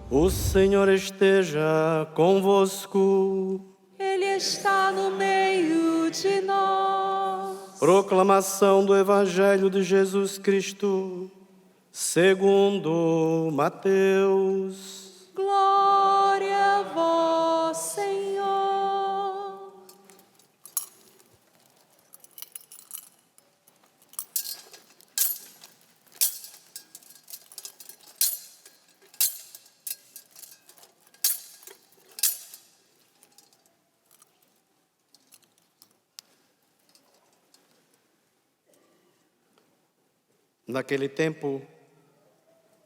O Senhor esteja convosco. Ele está no meio de nós. Proclamação do Evangelho de Jesus Cristo, segundo Mateus. Glória a vós, Senhor. Naquele tempo,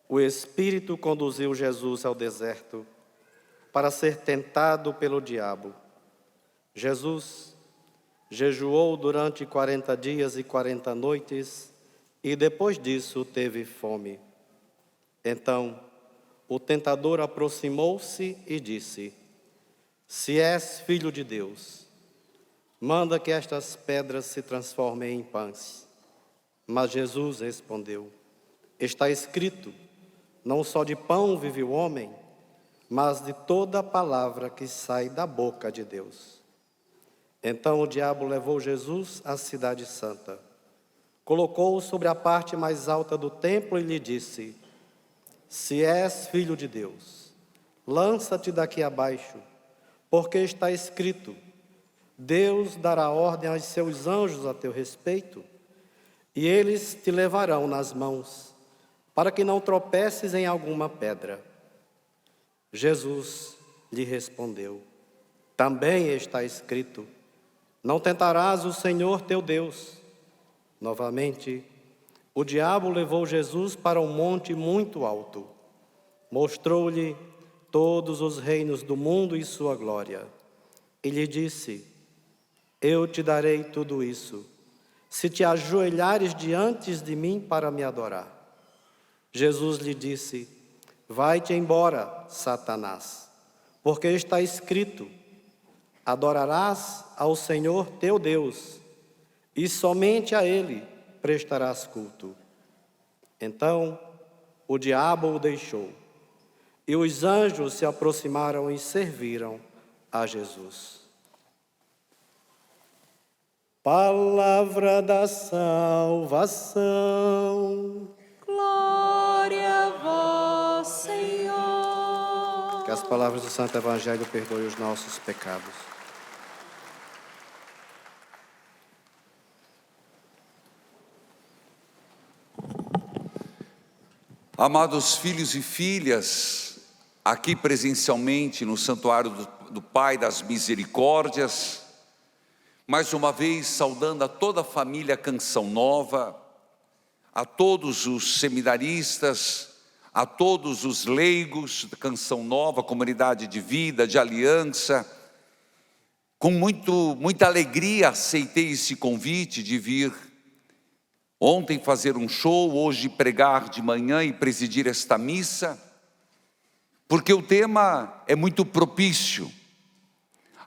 o Espírito conduziu Jesus ao deserto para ser tentado pelo diabo. Jesus jejuou durante 40 dias e 40 noites e depois disso teve fome. Então, o tentador aproximou-se e disse: Se és filho de Deus, manda que estas pedras se transformem em pães. Mas Jesus respondeu: Está escrito, não só de pão vive o homem, mas de toda a palavra que sai da boca de Deus. Então o diabo levou Jesus à cidade santa, colocou-o sobre a parte mais alta do templo e lhe disse: Se és filho de Deus, lança-te daqui abaixo, porque está escrito, Deus dará ordem aos seus anjos a teu respeito, e eles te levarão nas mãos, para que não tropeces em alguma pedra. Jesus lhe respondeu: Também está escrito, não tentarás o Senhor teu Deus. Novamente, o diabo levou Jesus para um monte muito alto, mostrou-lhe todos os reinos do mundo e sua glória, e lhe disse: Eu te darei tudo isso, se te ajoelhares diante de mim para me adorar. Jesus lhe disse: Vai-te embora, Satanás, porque está escrito, adorarás ao Senhor teu Deus, e somente a Ele prestarás culto. Então o diabo o deixou, e os anjos se aproximaram e serviram a Jesus. Palavra da salvação. Glória a vós, Senhor. Que as palavras do Santo Evangelho perdoem os nossos pecados. Amados filhos e filhas, aqui presencialmente no Santuário do Pai das Misericórdias, mais uma vez saudando a toda a família Canção Nova, a todos os seminaristas, a todos os leigos da Canção Nova, comunidade de vida, de aliança. Com muita alegria aceitei esse convite de vir ontem fazer um show, hoje pregar de manhã e presidir esta missa, porque o tema é muito propício.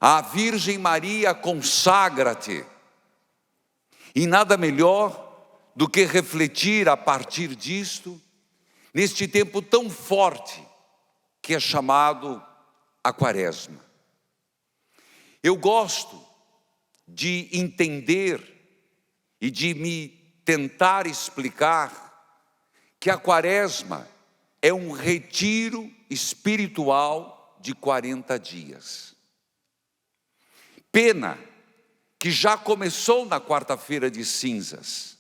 A Virgem Maria consagra-te. E nada melhor do que refletir a partir disto, neste tempo tão forte que é chamado a Quaresma. Eu gosto de entender e de me tentar explicar que a Quaresma é um retiro espiritual de 40 dias. Pena que já começou na quarta-feira de cinzas,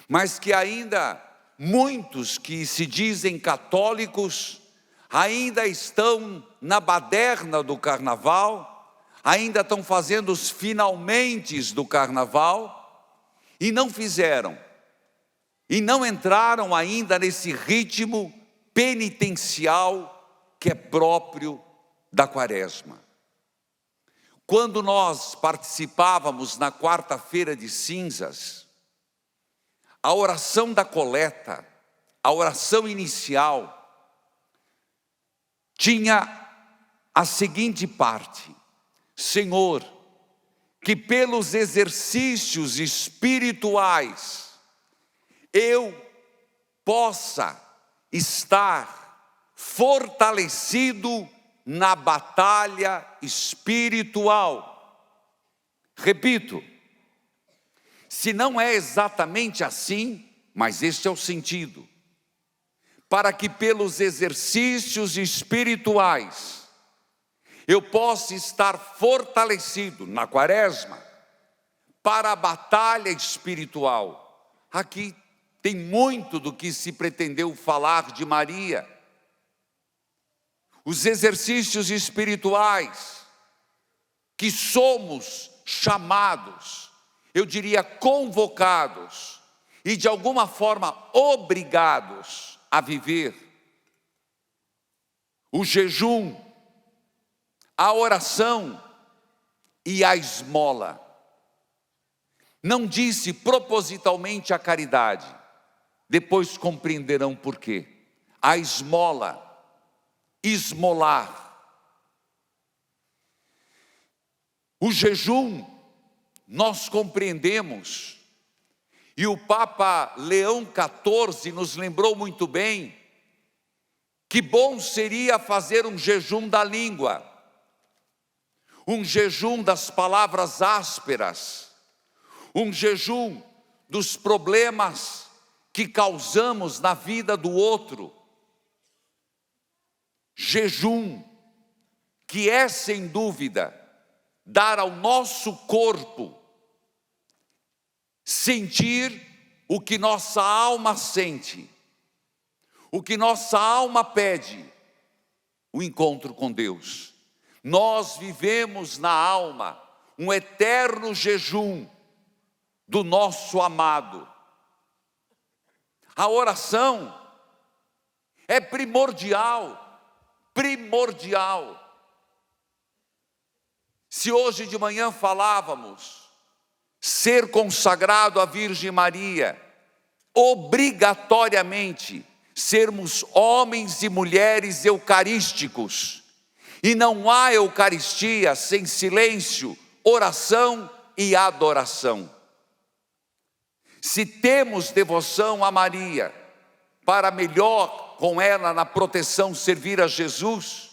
mas que ainda muitos que se dizem católicos ainda estão na baderna do carnaval, ainda estão fazendo os finalmentes do carnaval e não fizeram, e não entraram ainda nesse ritmo penitencial que é próprio da Quaresma. Quando nós participávamos na quarta-feira de cinzas, a oração da coleta, a oração inicial, tinha a seguinte parte: Senhor, que pelos exercícios espirituais eu possa estar fortalecido na batalha espiritual. Repito, se não é exatamente assim, mas este é o sentido, para que pelos exercícios espirituais eu possa estar fortalecido na quaresma para a batalha espiritual. Aqui tem muito do que se pretendeu falar de Maria. Os exercícios espirituais que somos chamados, eu diria convocados e de alguma forma obrigados a viver. O jejum, a oração e a esmola. Não disse propositalmente a caridade, depois compreenderão por quê. A esmola, esmolar. O jejum, nós compreendemos, e o Papa Leão XIV nos lembrou muito bem, que bom seria fazer um jejum da língua, um jejum das palavras ásperas, um jejum dos problemas que causamos na vida do outro. Jejum, que é sem dúvida dar ao nosso corpo sentir o que nossa alma sente, o que nossa alma pede, o encontro com Deus. Nós vivemos na alma um eterno jejum do nosso amado. A oração é primordial. Se hoje de manhã falávamos ser consagrado à Virgem Maria, obrigatoriamente sermos homens e mulheres eucarísticos, e não há Eucaristia sem silêncio, oração e adoração. Se temos devoção a Maria, para melhor com ela na proteção servir a Jesus,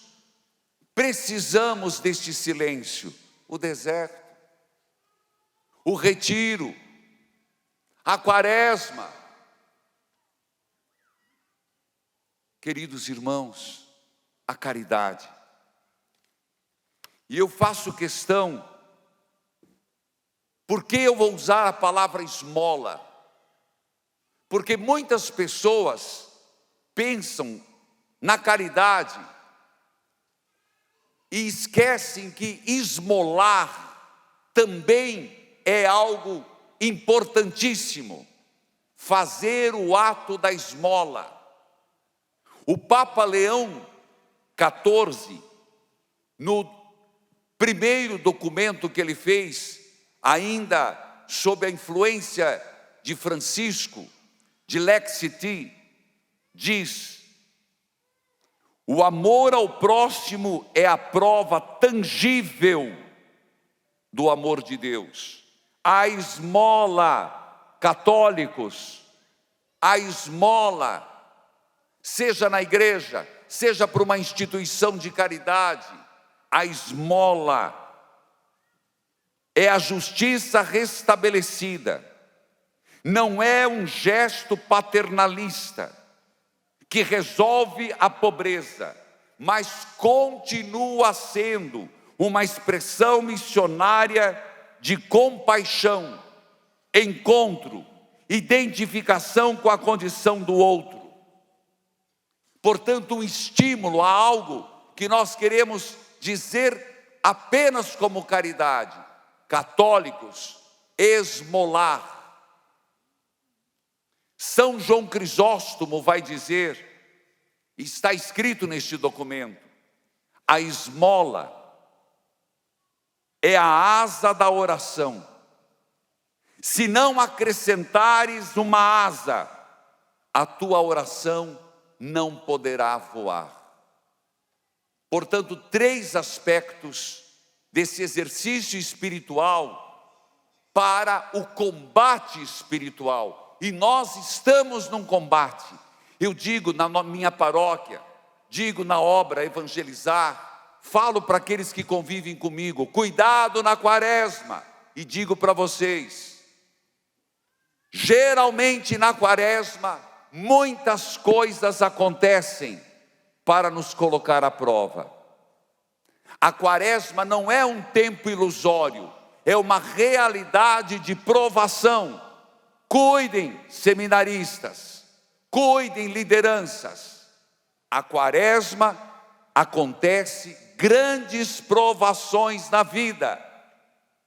precisamos deste silêncio. O deserto, o retiro, a quaresma. Queridos irmãos, a caridade. E eu faço questão, por que eu vou usar a palavra esmola? Porque muitas pessoas pensam na caridade e esquecem que esmolar também é algo importantíssimo. Fazer o ato da esmola. O Papa Leão XIV, no primeiro documento que ele fez, ainda sob a influência de Francisco, de Lexiti, diz: o amor ao próximo é a prova tangível do amor de Deus. A esmola, católicos, a esmola, seja na igreja, seja para uma instituição de caridade, a esmola é a justiça restabelecida. Não é um gesto paternalista que resolve a pobreza, mas continua sendo uma expressão missionária de compaixão, encontro, identificação com a condição do outro. Portanto, um estímulo a algo que nós queremos dizer apenas como caridade. Católicos, esmolar. São João Crisóstomo vai dizer, está escrito neste documento, a esmola é a asa da oração. Se não acrescentares uma asa, a tua oração não poderá voar. Portanto, 3 aspectos desse exercício espiritual para o combate espiritual. E nós estamos num combate. Eu digo na minha paróquia, digo na obra Evangelizar, falo para aqueles que convivem comigo, cuidado na quaresma, e digo para vocês, geralmente na quaresma, muitas coisas acontecem para nos colocar à prova. A quaresma não é um tempo ilusório, é uma realidade de provação. Cuidem, seminaristas, cuidem, lideranças. A quaresma acontece grandes provações na vida,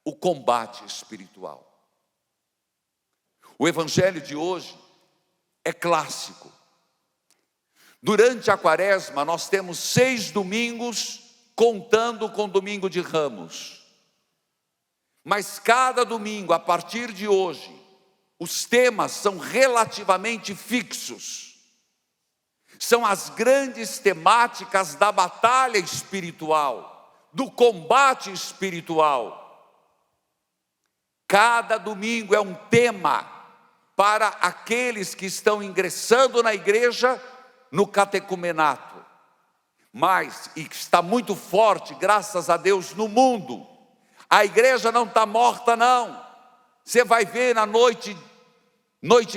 o combate espiritual. O evangelho de hoje é clássico. Durante a quaresma nós temos 6 domingos, contando com o domingo de Ramos. Mas cada domingo, a partir de hoje, os temas são relativamente fixos. São as grandes temáticas da batalha espiritual, do combate espiritual. Cada domingo é um tema para aqueles que estão ingressando na igreja no catecumenato. Mas, e que está muito forte, graças a Deus, no mundo. A igreja não está morta, não. Você vai ver na noite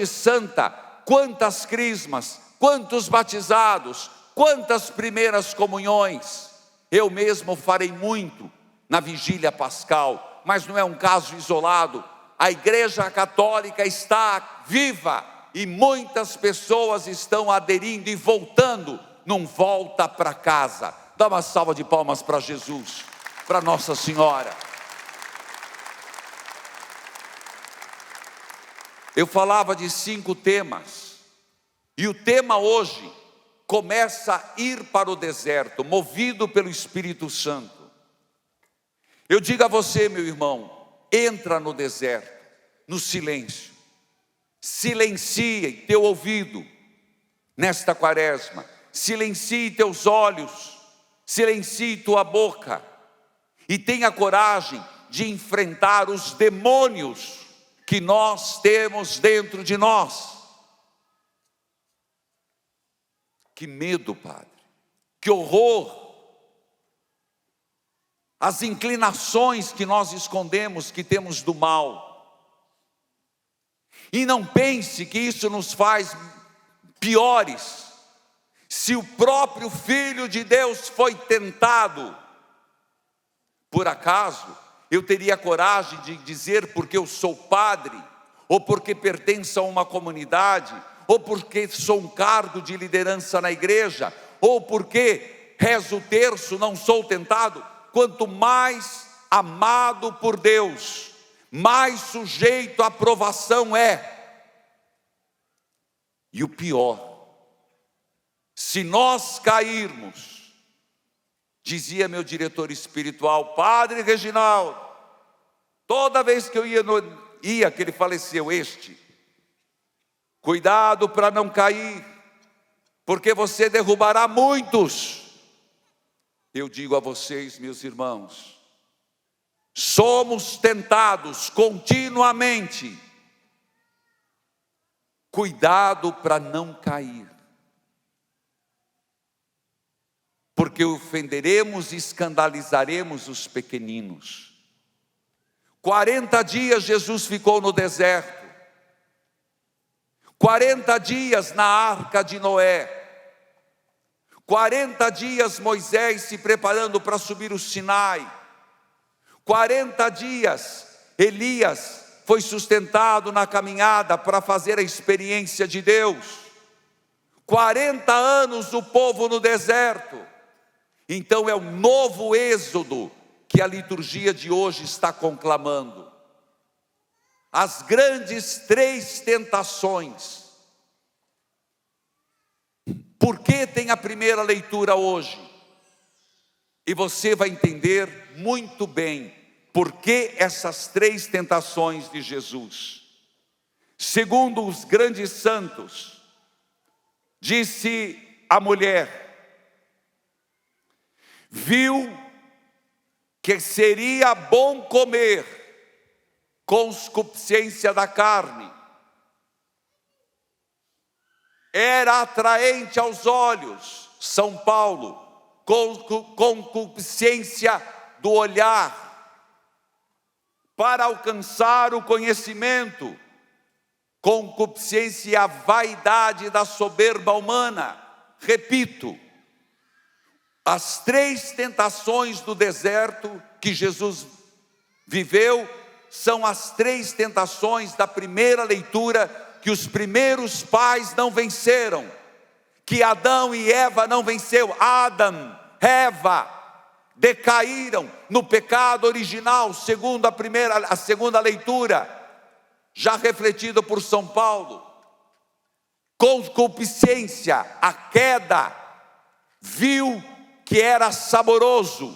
santa, quantas crismas, quantos batizados, quantas primeiras comunhões. Eu mesmo farei muito na vigília pascal, mas não é um caso isolado. A igreja católica está viva e muitas pessoas estão aderindo e voltando, não volta para casa. Dá uma salva de palmas para Jesus, para Nossa Senhora. Eu falava de 5 temas, e o tema hoje começa a ir para o deserto, movido pelo Espírito Santo. Eu digo a você, meu irmão, entra no deserto, no silêncio. Silencie teu ouvido nesta quaresma. Silencie teus olhos, silencie tua boca e tenha coragem de enfrentar os demônios que nós temos dentro de nós. Que medo, Padre, que horror, as inclinações que nós escondemos, que temos do mal. E não pense que isso nos faz piores. Se o próprio Filho de Deus foi tentado, por acaso eu teria coragem de dizer porque eu sou padre, ou porque pertenço a uma comunidade, ou porque sou um cargo de liderança na igreja, ou porque rezo o terço, não sou tentado? Quanto mais amado por Deus, mais sujeito à provação é. E o pior, se nós cairmos, dizia meu diretor espiritual, Padre Reginaldo, toda vez que eu ia que ele faleceu, cuidado para não cair, porque você derrubará muitos. Eu digo a vocês, meus irmãos, somos tentados continuamente. Cuidado para não cair, porque ofenderemos e escandalizaremos os pequeninos. 40 dias Jesus ficou no deserto, 40 dias na arca de Noé, 40 dias Moisés se preparando para subir o Sinai, 40 dias Elias foi sustentado na caminhada para fazer a experiência de Deus, 40 anos o povo no deserto. Então é um novo êxodo que a liturgia de hoje está conclamando. As grandes 3 tentações. Por que tem a primeira leitura hoje? E você vai entender muito bem por que essas 3 tentações de Jesus. Segundo os grandes santos, disse a mulher, viu que seria bom comer, concupiscência da carne, era atraente aos olhos, São Paulo, concupiscência do olhar, para alcançar o conhecimento, concupiscência e a vaidade da soberba humana. Repito, as 3 tentações do deserto que Jesus viveu são as 3 tentações da primeira leitura que os primeiros pais não venceram, que Adão e Eva não venceu. Adão, Eva decaíram no pecado original, segundo a segunda leitura, já refletida por São Paulo. Concupiscência, a queda, viu que era saboroso,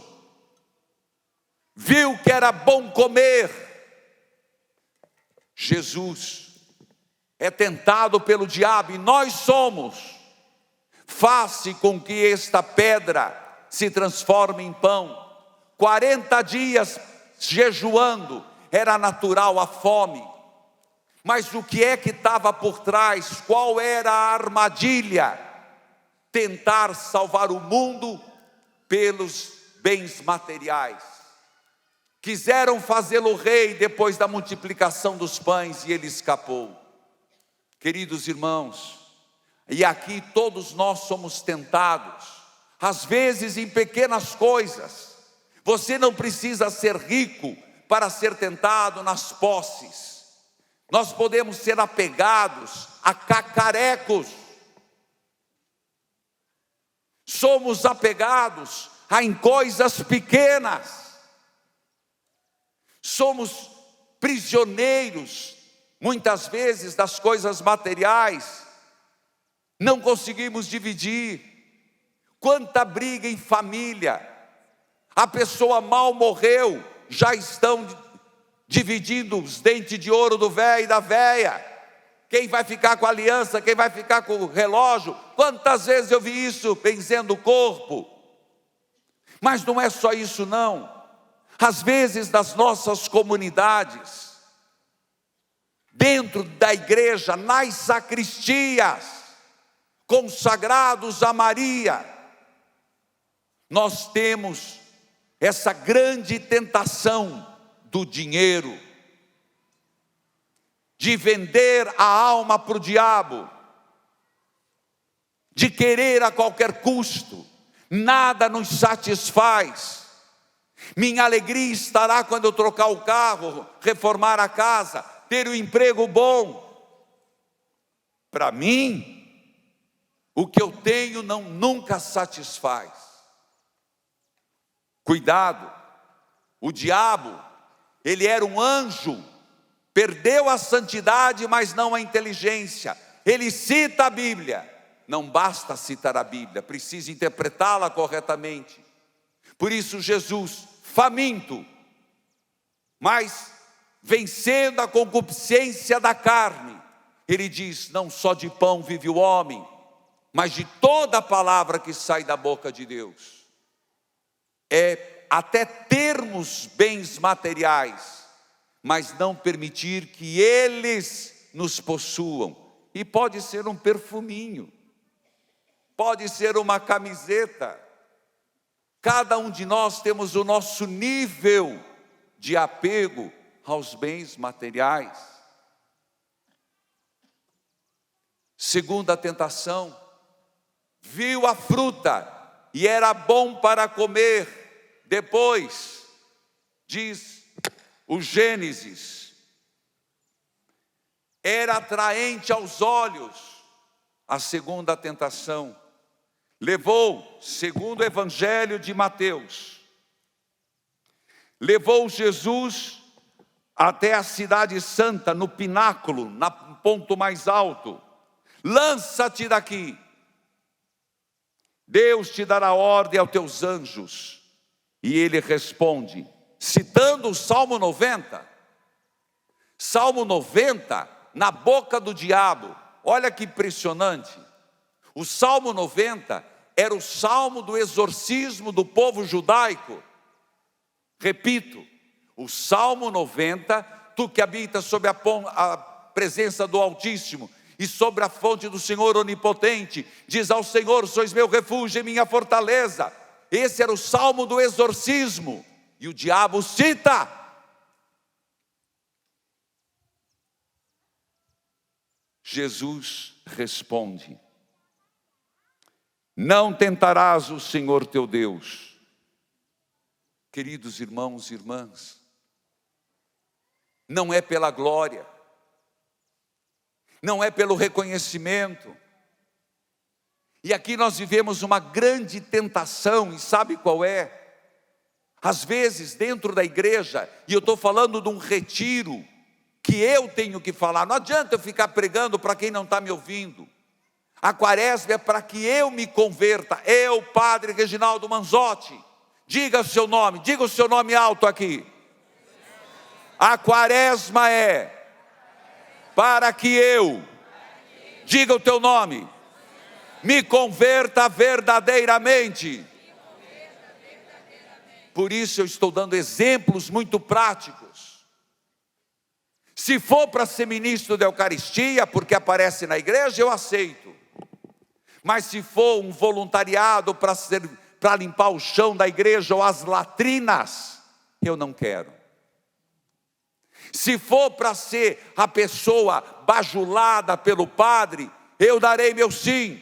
viu que era bom comer. Jesus é tentado pelo diabo, e nós somos. Faça com que esta pedra se transforme em pão. 40 dias jejuando, era natural a fome. Mas o que é que estava por trás? Qual era a armadilha? Tentar salvar o mundo pelos bens materiais. Quiseram fazê-lo rei depois da multiplicação dos pães, e ele escapou. Queridos irmãos, e aqui todos nós somos tentados, às vezes em pequenas coisas. Você não precisa ser rico para ser tentado nas posses. Nós podemos ser apegados a cacarecos. Somos apegados em coisas pequenas. Somos prisioneiros, muitas vezes, das coisas materiais. Não conseguimos dividir. Quanta briga em família. A pessoa mal morreu, já estão dividindo os dentes de ouro do velho e da velha. Quem vai ficar com a aliança, quem vai ficar com o relógio. Quantas vezes eu vi isso benzendo o corpo. Mas não é só isso não. Às vezes nas nossas comunidades, dentro da igreja, nas sacristias, consagrados a Maria, nós temos essa grande tentação do dinheiro, de vender a alma para o diabo, de querer a qualquer custo. Nada nos satisfaz. Minha alegria estará quando eu trocar o carro, reformar a casa, ter um emprego bom. Para mim, o que eu tenho nunca satisfaz. Cuidado, o diabo, ele era um anjo, perdeu a santidade, mas não a inteligência. Ele cita a Bíblia, não basta citar a Bíblia, precisa interpretá-la corretamente. Por isso Jesus, faminto, mas vencendo a concupiscência da carne, ele diz: não só de pão vive o homem, mas de toda a palavra que sai da boca de Deus. Até termos bens materiais, mas não permitir que eles nos possuam. E pode ser um perfuminho, pode ser uma camiseta. Cada um de nós temos o nosso nível de apego aos bens materiais. Segunda tentação, viu a fruta e era bom para comer. Depois, diz o Gênesis, era atraente aos olhos. A segunda tentação levou, segundo o Evangelho de Mateus, levou Jesus até a cidade santa, no pináculo, no ponto mais alto. Lança-te daqui, Deus te dará ordem aos teus anjos. E ele responde, citando o Salmo 90. Salmo 90, na boca do diabo. Olha que impressionante. O Salmo 90 era o salmo do exorcismo do povo judaico. Repito, o Salmo 90, tu que habita sob a presença do Altíssimo, e sobre a fonte do Senhor onipotente. Diz ao Senhor: sois meu refúgio e minha fortaleza. Esse era o salmo do exorcismo. E o diabo cita. Jesus responde: não tentarás o Senhor teu Deus. Queridos irmãos e irmãs, não é pela glória, não é pelo reconhecimento. E aqui nós vivemos uma grande tentação, e sabe qual é? Às vezes dentro da igreja, e eu estou falando de um retiro, que eu tenho que falar, não adianta eu ficar pregando para quem não está me ouvindo. A quaresma é para que eu me converta, eu, Padre Reginaldo Manzotti. Diga o seu nome, diga o seu nome alto aqui. A quaresma é para que eu, diga o teu nome, me converta verdadeiramente. Por isso eu estou dando exemplos muito práticos. Se for para ser ministro da Eucaristia, porque aparece na igreja, eu aceito. Mas se for um voluntariado para limpar o chão da igreja ou as latrinas, eu não quero. Se for para ser a pessoa bajulada pelo padre, eu darei meu sim.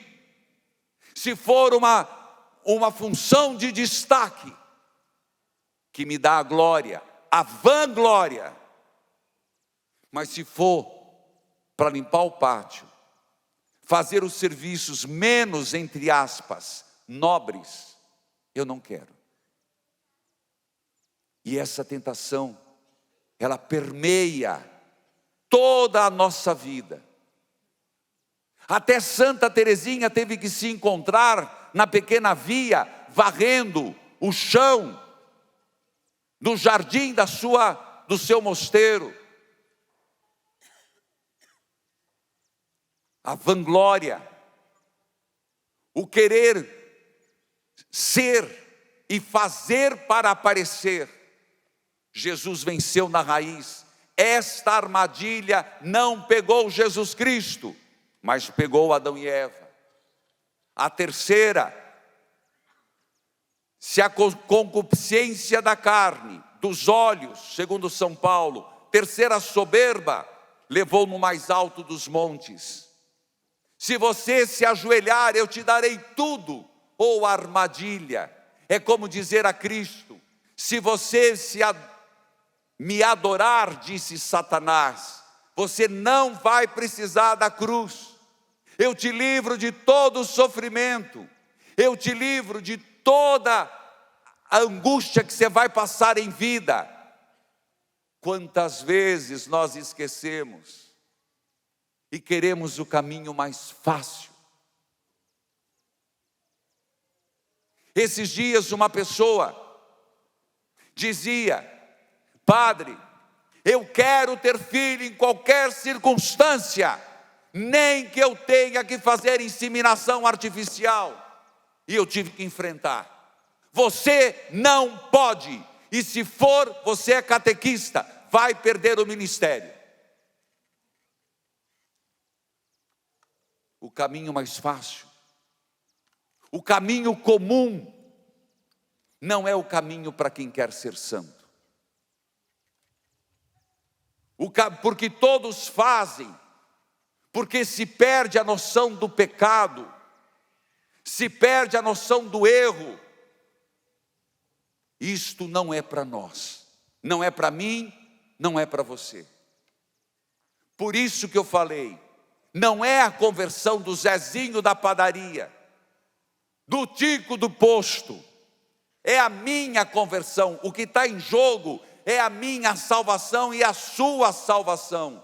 Se for uma função de destaque, que me dá a glória, a vanglória. Mas se for para limpar o pátio, fazer os serviços menos, entre aspas, nobres, eu não quero. E essa tentação, ela permeia toda a nossa vida. Até Santa Teresinha teve que se encontrar na pequena via, varrendo o chão do jardim do seu mosteiro. A vanglória, o querer ser e fazer para aparecer. Jesus venceu na raiz. Esta armadilha não pegou Jesus Cristo, mas pegou Adão e Eva. A terceira, se a concupiscência da carne, dos olhos, segundo São Paulo, terceira, soberba, levou no mais alto dos montes. Se você se ajoelhar, eu te darei tudo, ou armadilha. É como dizer a Cristo: se você me adorar, disse Satanás, você não vai precisar da cruz. Eu te livro de todo o sofrimento, eu te livro de toda a angústia que você vai passar em vida. Quantas vezes nós esquecemos e queremos o caminho mais fácil. Esses dias uma pessoa dizia: padre, eu quero ter filho em qualquer circunstância, nem que eu tenha que fazer inseminação artificial. E eu tive que enfrentar: você não pode, e se for, você é catequista, vai perder o ministério. O caminho mais fácil, o caminho comum, não é o caminho para quem quer ser santo. Porque todos fazem, porque se perde a noção do pecado, se perde a noção do erro. Isto não é para nós, não é para mim, não é para você. Por isso que eu falei, não é a conversão do Zezinho da padaria, do Tico do posto, é a minha conversão. O que está em jogo é a minha salvação e a sua salvação.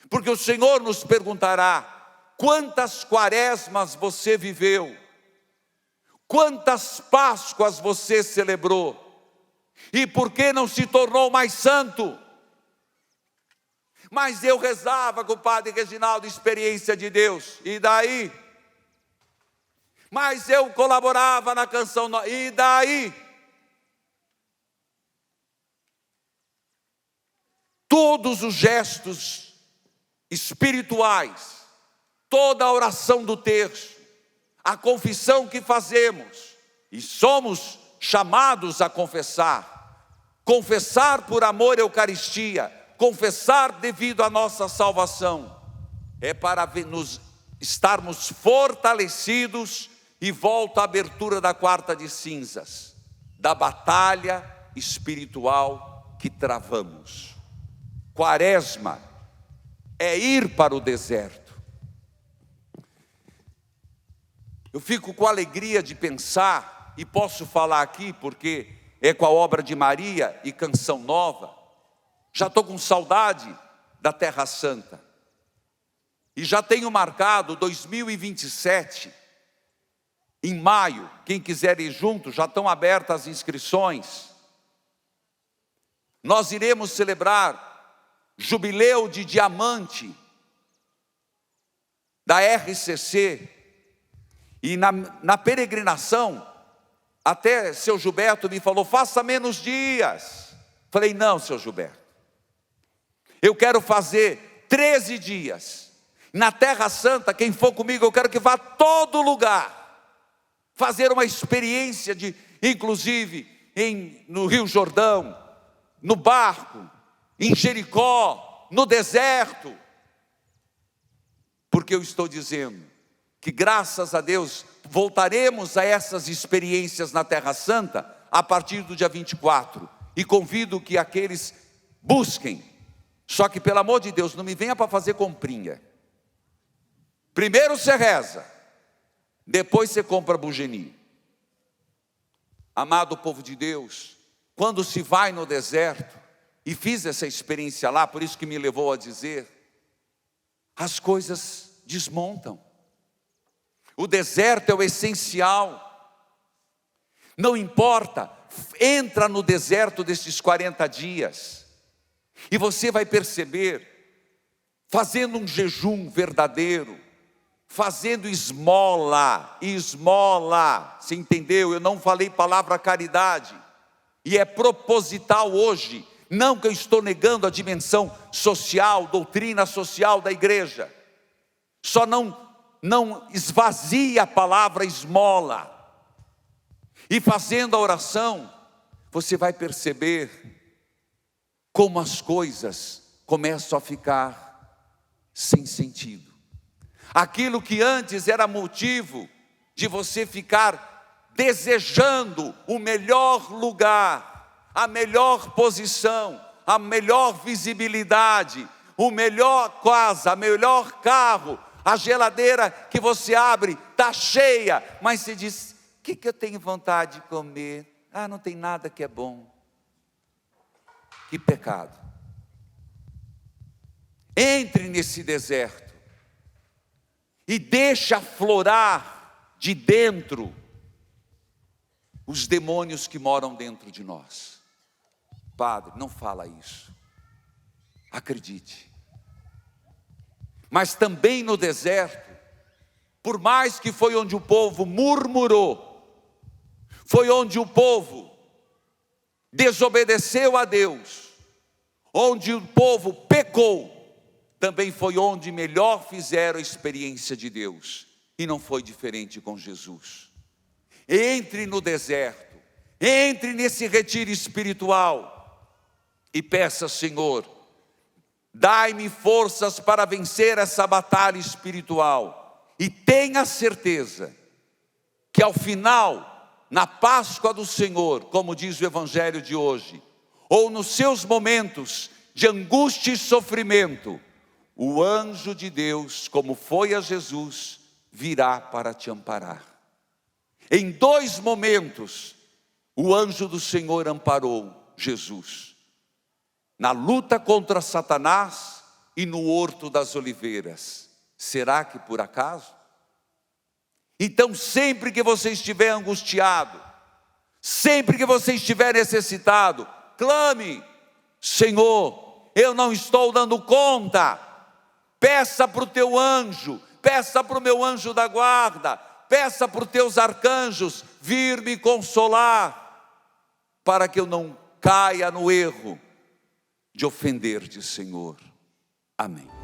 Porque o Senhor nos perguntará: quantas quaresmas você viveu? Quantas Páscoas você celebrou? E por que não se tornou mais santo? Mas eu rezava com o Padre Reginaldo, experiência de Deus, e daí? Mas eu colaborava na canção, e daí? Todos os gestos espirituais, toda a oração do terço, a confissão que fazemos, e somos chamados a confessar por amor à Eucaristia, confessar devido à nossa salvação, é para nos estarmos fortalecidos, e volta à abertura da quarta de cinzas, da batalha espiritual que travamos. Quaresma é ir para o deserto. Eu fico com alegria de pensar, e posso falar aqui porque é com a obra de Maria e Canção Nova, já estou com saudade da Terra Santa, e já tenho marcado 2027, em maio, quem quiser ir junto, já estão abertas as inscrições. Nós iremos celebrar jubileu de diamante da RCC, e na peregrinação, até seu Gilberto me falou, faça menos dias. Falei, não, seu Gilberto, eu quero fazer 13 dias, na Terra Santa. Quem for comigo, eu quero que vá a todo lugar, fazer uma experiência de, inclusive, no Rio Jordão, no barco, em Jericó, no deserto, porque eu estou dizendo que graças a Deus voltaremos a essas experiências na Terra Santa a partir do dia 24, e convido que aqueles busquem, só que pelo amor de Deus, não me venha para fazer comprinha. Primeiro você reza, depois você compra bugeni. Amado povo de Deus, quando se vai no deserto, e fiz essa experiência lá, por isso que me levou a dizer, as coisas desmontam. O deserto é o essencial. Não importa, entra no deserto desses 40 dias, e você vai perceber, fazendo um jejum verdadeiro, fazendo esmola, você entendeu? Eu não falei palavra caridade, e é proposital hoje, não que eu estou negando a dimensão social, doutrina social da igreja, só não esvazie a palavra esmola, e fazendo a oração, você vai perceber como as coisas começam a ficar sem sentido. Aquilo que antes era motivo de você ficar desejando o melhor lugar, a melhor posição, a melhor visibilidade, o melhor casa, o melhor carro, a geladeira que você abre está cheia, mas você diz, o que eu tenho vontade de comer? Ah, não tem nada que é bom. Que pecado. Entre nesse deserto e deixa aflorar de dentro os demônios que moram dentro de nós. Padre, não fala isso. Acredite. Mas também no deserto, por mais que foi onde o povo murmurou, foi onde o povo desobedeceu a Deus, onde o povo pecou, também foi onde melhor fizeram a experiência de Deus, e não foi diferente com Jesus. Entre no deserto, entre nesse retiro espiritual, e peça, Senhor, dai-me forças para vencer essa batalha espiritual, e tenha certeza, que ao final, na Páscoa do Senhor, como diz o Evangelho de hoje, ou nos seus momentos de angústia e sofrimento, o anjo de Deus, como foi a Jesus, virá para te amparar. Em 2 momentos, o anjo do Senhor amparou Jesus, na luta contra Satanás e no Horto das Oliveiras. Será que por acaso? Então, sempre que você estiver angustiado, sempre que você estiver necessitado, clame, Senhor, eu não estou dando conta. Peça para o teu anjo, peça para o meu anjo da guarda, peça para os teus arcanjos vir me consolar, para que eu não caia no erro de ofender-te, Senhor. Amém.